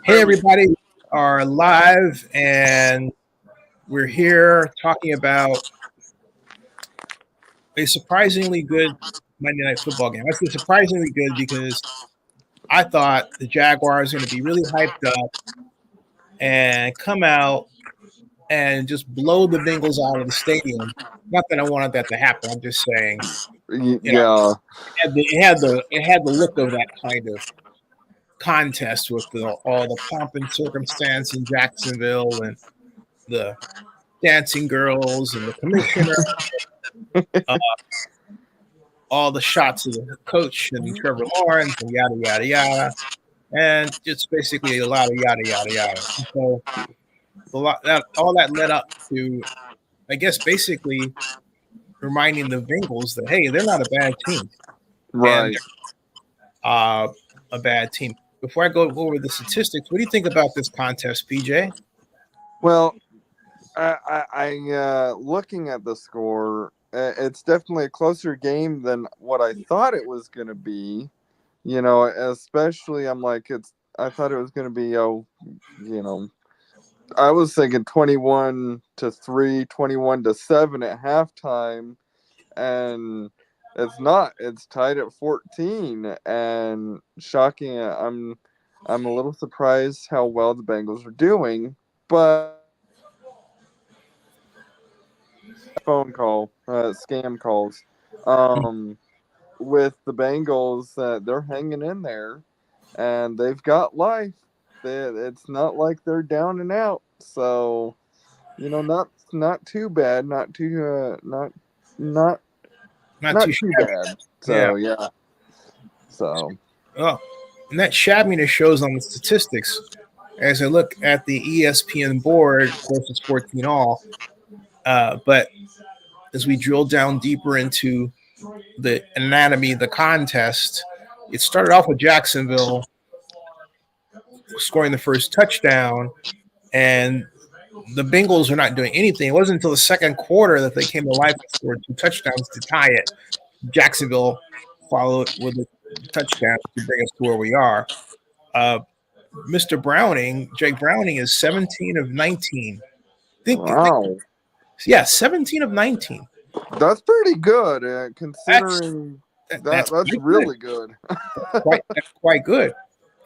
Hey, everybody, we are live and we're here talking about a surprisingly good Monday Night Football game. I say surprisingly good because I thought the Jaguars were going to be really hyped up and come out and just blow the Bengals out of the stadium. Not that I wanted that to happen. I'm just saying, Yeah, it had the look of that kind of contest with all the pomp and circumstance in Jacksonville and the dancing girls and the commissioner, uh, all the shots of the coach and Trevor Lawrence and yada yada yada, and just basically a lot of yada yada yada. And so all that led up to, I guess, basically reminding the Bengals that hey, they're not a bad team, and right. they're a bad team. Before I go over the statistics, what do you think about this contest, PJ? Well, I looking at the score, it's definitely a closer game than what I thought it was going to be. Especially I'm like it's. I thought it was going to be you know, I was thinking 21-3, 21-7 at halftime, and it's not. It's tied at 14, and shocking. I'm a little surprised how well the Bengals are doing, but phone call, scam calls, um, with the Bengals. They're hanging in there, and they've got life. It's not like they're down and out. So not too bad, not Not too not too shabby. bad. Yeah. So yeah, so Oh, and that shabbiness shows on the statistics. As I look at the ESPN board, of course, it's 14 all. But as we drill down deeper into the anatomy of the contest, it started off with Jacksonville scoring the first touchdown, and the Bengals were not doing anything. It wasn't until the second quarter that they came to life and scored two touchdowns to tie it. Jacksonville followed with a touchdown to bring us to where we are. Uh, Mr. Browning, Jake Browning, is 17 of 19. Think, wow, yeah, 17 of 19. that's pretty good That's considering that's that's quite good. really good. That's quite good.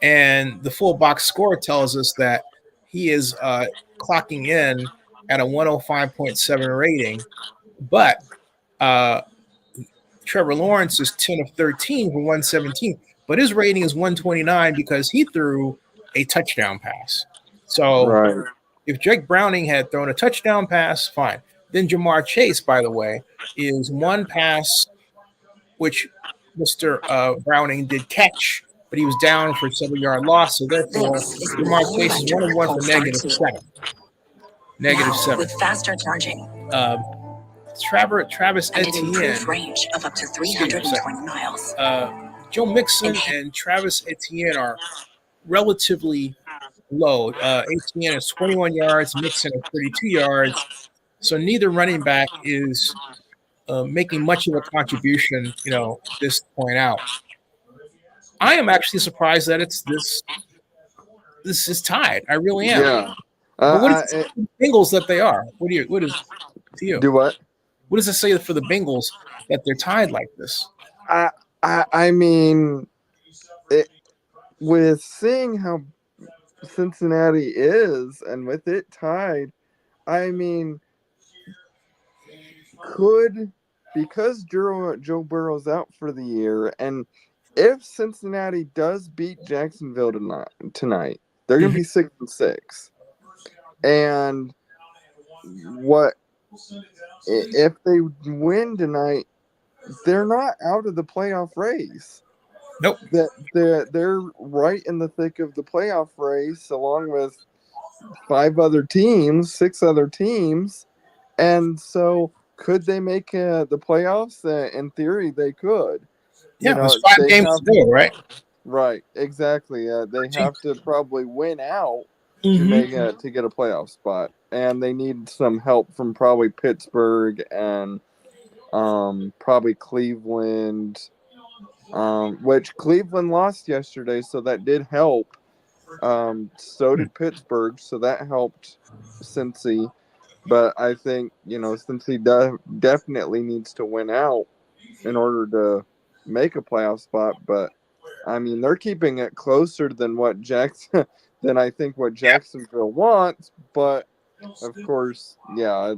And the full box score tells us that he is clocking in at a 105.7 rating, but uh, Trevor Lawrence is 10 of 13 for 117, but his rating is 129 because he threw a touchdown pass. So Right. if Jake Browning had thrown a touchdown pass, fine. Then Jamar Chase, by the way, is one pass which Mr. Browning did catch, but he was down for a 7-yard loss. So therefore, This is an Jamar Chase is one all-electric and one for cold start negative tool. seven. Negative Now, seven. with faster charging Um, Travis and an improved Etienne, range of up to excuse me a 320 second. miles. Joe Mixon and Travis Etienne are relatively low. Etienne is 21 yards, Mixon is 32 yards. So neither running back is making much of a contribution, this point out. I am actually surprised that it's this is tied. I really am. Yeah. But what does I, it say for the Bengals that they are? What is to you? do what? What does it say for the Bengals that they're tied like this? I I mean, it, with seeing how Cincinnati is and with it tied, I mean, could because Joe Burrow's out for the year, and if Cincinnati does beat Jacksonville tonight, they're gonna Mhm. be 6-6. And what if they win tonight? They're not out of the playoff race. Nope. That they're right in the thick of the playoff race, along with six other teams, and so could they make the playoffs? In theory, they could. Yeah, there's 5 games Have to go, right? right, exactly. They 13. have to probably win out to Mm-hmm. make to get a playoff spot, and they need some help from probably Pittsburgh and probably Cleveland, which Cleveland lost yesterday, so that did help. So did Pittsburgh, so that helped Cincy. But I think, Cincy definitely needs to win out in order to make a playoff spot. But I mean, they're keeping it closer than than I think what Yeah. Jacksonville wants. But of course, yeah,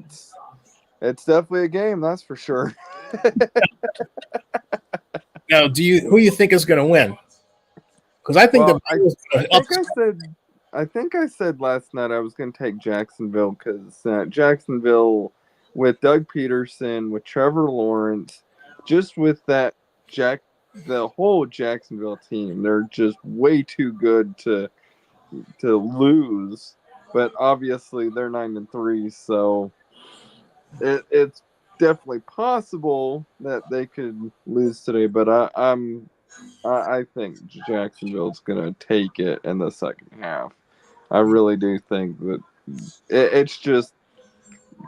it's definitely a game, that's for sure. Now, who you think is going to win? Because I think Well, the Bengals are I going to think I said last night I was going to take Jacksonville because Jacksonville with Doug Peterson, with Trevor Lawrence, just with the whole Jacksonville team, they're just way too good to lose. But obviously they're 9-3, so it's definitely possible that they could lose today. But I think Jacksonville's gonna take it in the second half. I really do think that it's just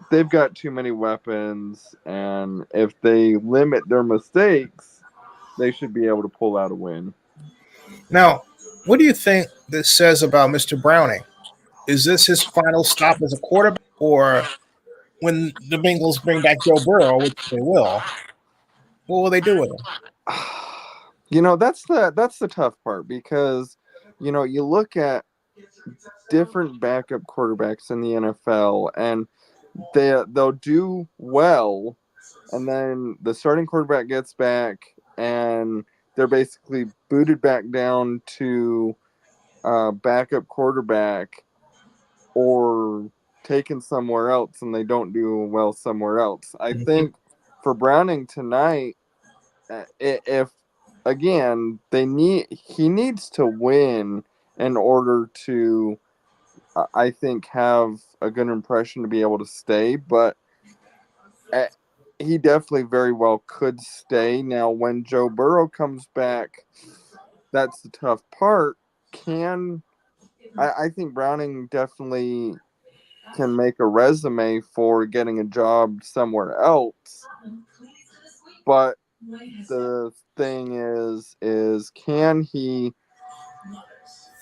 they've got too many weapons, and if they limit their mistakes, they should be able to pull out a win. Now, what do you think this says about Mr. Browning? Is this his final stop as a quarterback, or when the Bengals bring back Joe Burrow, which they will, what will they do with him? That's the tough part because you look at different backup quarterbacks in the NFL, and they'll do well, and then the starting quarterback gets back, and they're basically booted back down to backup quarterback or taken somewhere else, and they don't do well somewhere else. I Mhm. think for Browning tonight, if again he needs to win in order to I think have a good impression to be able to stay, but uh, he definitely very well could stay. Now, when Joe Burrow comes back, that's the tough part. Can I think Browning definitely can make a resume for getting a job somewhere else, but the thing is can he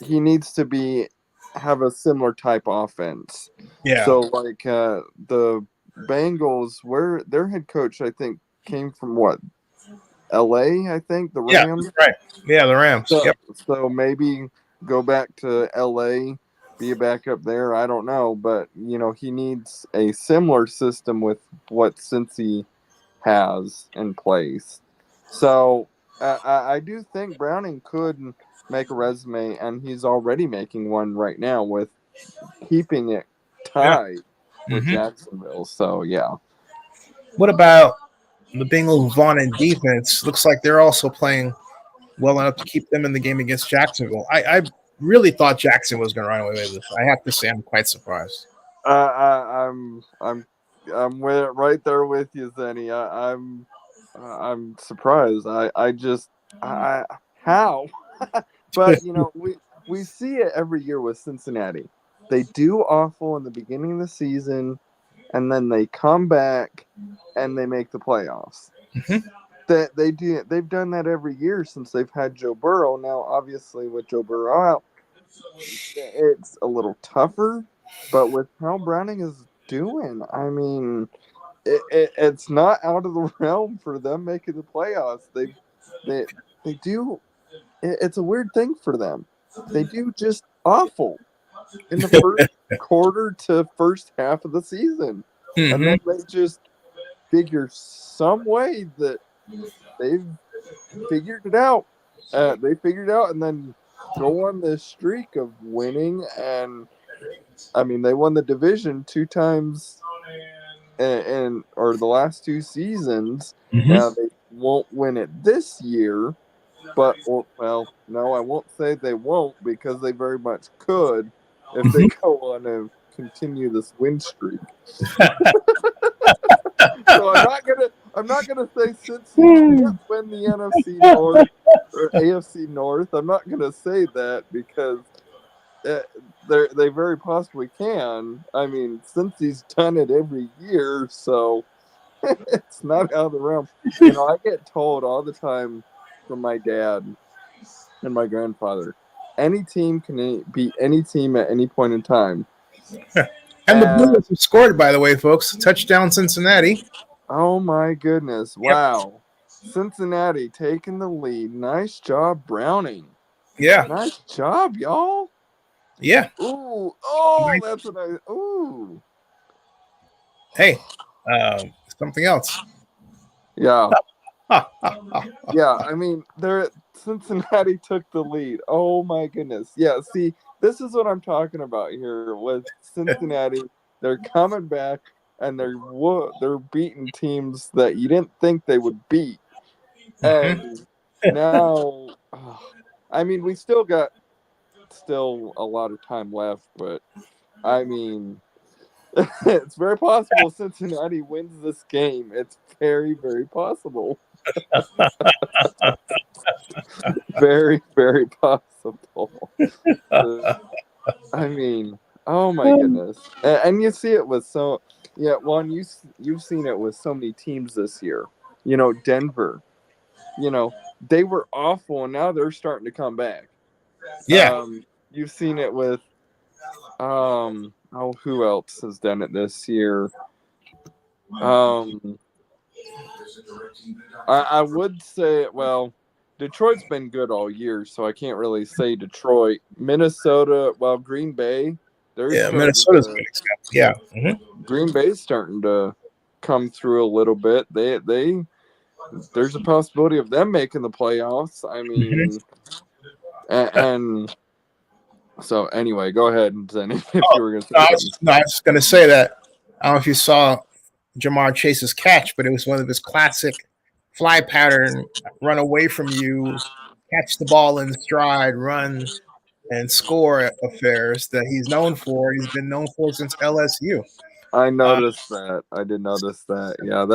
needs to be have a similar type offense. Yeah, So like the Bengals, where their head coach I think came from what, LA, I think, the yeah, Rams. right. Yeah, the Rams. So Yep. so maybe go back to LA, be a backup there. I don't know, but he needs a similar system with what Cincy has in place. So I do think Browning could make a resume, and he's already making one right now with keeping it Yeah. tied with hmm Jacksonville. So yeah. What about the Bengals' Vaughn and defense? Looks like they're also playing well enough to keep them in the game against Jacksonville. I really thought Jackson was going to run away with this. I have to say, I'm quite surprised. I'm right there with you, Zenny. I'm surprised. I just how, but we see it every year with Cincinnati. They do awful in the beginning of the season, and then they come back and they make the playoffs. Mhm. They've done that every year since they've had Joe Burrow. Now, obviously, with Joe Burrow out, it's a little tougher. But with how Browning is doing, I mean, it's not out of the realm for them making the playoffs. They they do. It's a weird thing for them. They do just awful in the first quarter to first half of the season, and hmm then they just figure some way that they've figured it out. They figured it out, and then go on this streak of winning. And I mean, they won the division two times, and or the last two seasons. Now hmm they won't win it this year, but well, no, I won't say they won't because they very much could if they hmm go on and continue this win streak. So I'm not gonna say Cincy can't win the NFC North or AFC North. I'm not gonna say that because uh, they very possibly can. I mean, Cincy's done it every year, so it's not out of the realm. I get told all the time from my dad and my grandfather, any team can beat any team at any point in time. And the And Bengals have scored, by the way, folks. Touchdown, Cincinnati. oh my goodness. Yep. Wow. Cincinnati taking the lead. Nice job, Browning. Yeah. Nice job, y'all. Yeah. Ooh. Oh, Nice. that's what I. Ooh. Hey, something else. Yeah. Ha, ha, ha. Yeah. I mean, Cincinnati took the lead. Oh my goodness. Yeah. See, this is what I'm talking about here with Cincinnati. They're coming back and they're beating teams that you didn't think they would beat. Mhm. And now, I mean, we still a lot of time left, but I mean, it's very possible Cincinnati wins this game. It's very, very possible. Very, very possible. I mean, oh my goodness, and you see it with yeah. Juan, you've seen it with so many teams this year. You know, Denver. You know, they were awful, and now they're starting to come back. Yeah. You've seen it with who else has done it this year? Um, I would say, well, Detroit's been good all year, so I can't really say Detroit. Minnesota, well, Green Bay, they're Yeah. starting Minnesota's a to. good example. Yeah. Green Bay's starting to come through a little bit. There's a possibility of them making the playoffs. I Mhm. mean, and so anyway, go ahead, Zenny, if Oh, you were going to no, say something. I was just going to say that. I don't know if you saw Jamar Chase's catch, but it was one of his classic fly pattern, run away from you, catch the ball in stride, run and score affairs that he's known for. He's been known for since LSU. I Uh, noticed that. I did notice that. Yeah,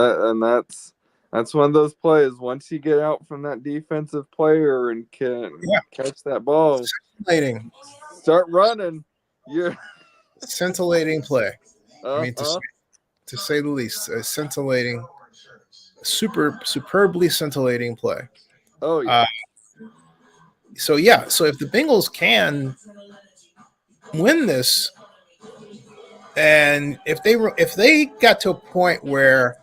that's one of those plays. Once you get out from that defensive player and can yeah, catch that ball, scintillating, start running. Yeah. scintillating play. I mean, Uh-huh. to say the least, a scintillating, superbly scintillating play. Oh yeah. Uh, so yeah, so if the Bengals can win this, and if they got to a point where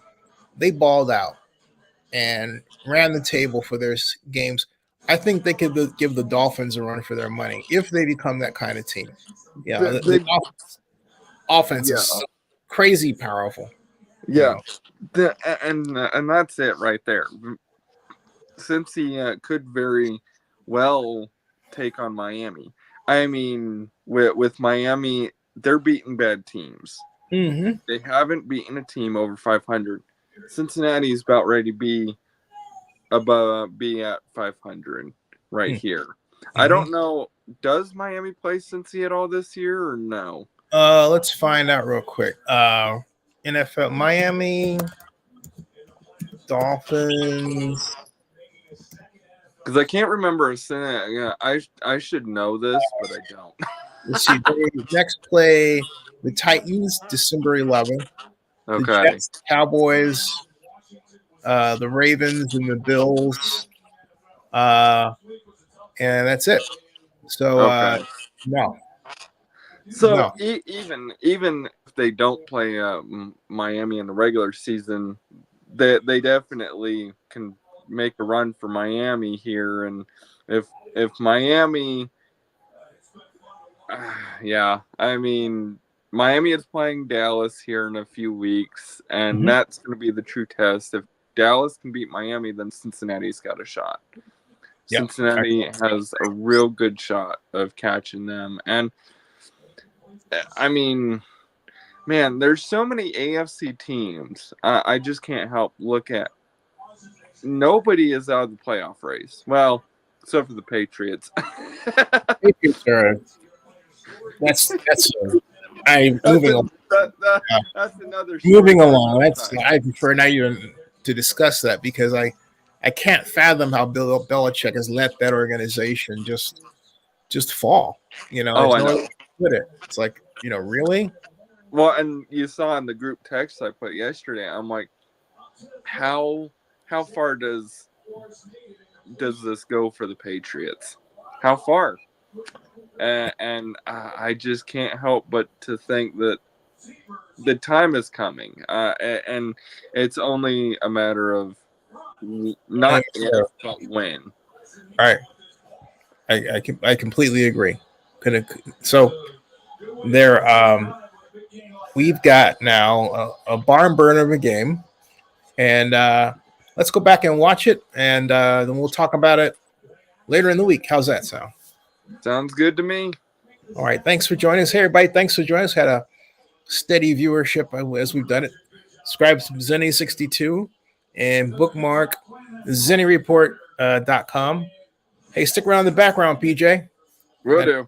they balled out and ran the table for their games, I think they could give the Dolphins a run for their money if they become that kind of team. Yeah, the They, offense yeah. is crazy powerful. You Yeah. know, And that's it right there. Since he could very well take on Miami. I mean, with Miami, they're beating bad teams. mm-hmm. They haven't beaten a team over 500. Cincinnati's about ready to be at 500 right here. I Mm-hmm. don't know. Does Miami play Cincy at all this year or no? Let's find out real quick. NFL Miami Dolphins. Because I can't remember a Cincinnati. Yeah, I should know this, but I don't. Let's see. They next play the Titans December 11th. The Okay. Jets, Cowboys, the Ravens, and the Bills. Uh, and that's it. So Okay. no, So no. even if they don't play Miami in the regular season, they definitely can make a run for Miami here, and if Miami, yeah, I mean Miami is playing Dallas here in a few weeks, and Mm-hmm. that's going to be the true test. If Dallas can beat Miami, then Cincinnati's got a shot. Yep. Cincinnati has a real good shot of catching them, and I mean, man, there's so many AFC teams. I just can't help look at. Nobody is out of the playoff race. Well, except for the Patriots. Patriots are that's I that's, moving an, along. that's another story Moving for along. another That's time. I prefer not even to discuss that because I can't fathom how Bill Belichick has let that organization just fall. Oh, There's I no other know. way to put it. It's like, really? Well, and you saw in the group text I put yesterday. I'm like, how far does this go for the Patriots? How far? And I just can't help but to think that the time is coming, and it's only a matter of not if but when. All right, I completely agree. So there, we've got now a barn burner of a game, and let's go back and watch it, and then we'll talk about it later in the week. How's that sound? Sounds good to me. All right, thanks for joining us. Hey, everybody, thanks for joining us. Had a steady viewership as we've done it. Subscribe to Zenny62 and bookmark ZennyReport.com. Hey, stick around in the background, PJ. Will do.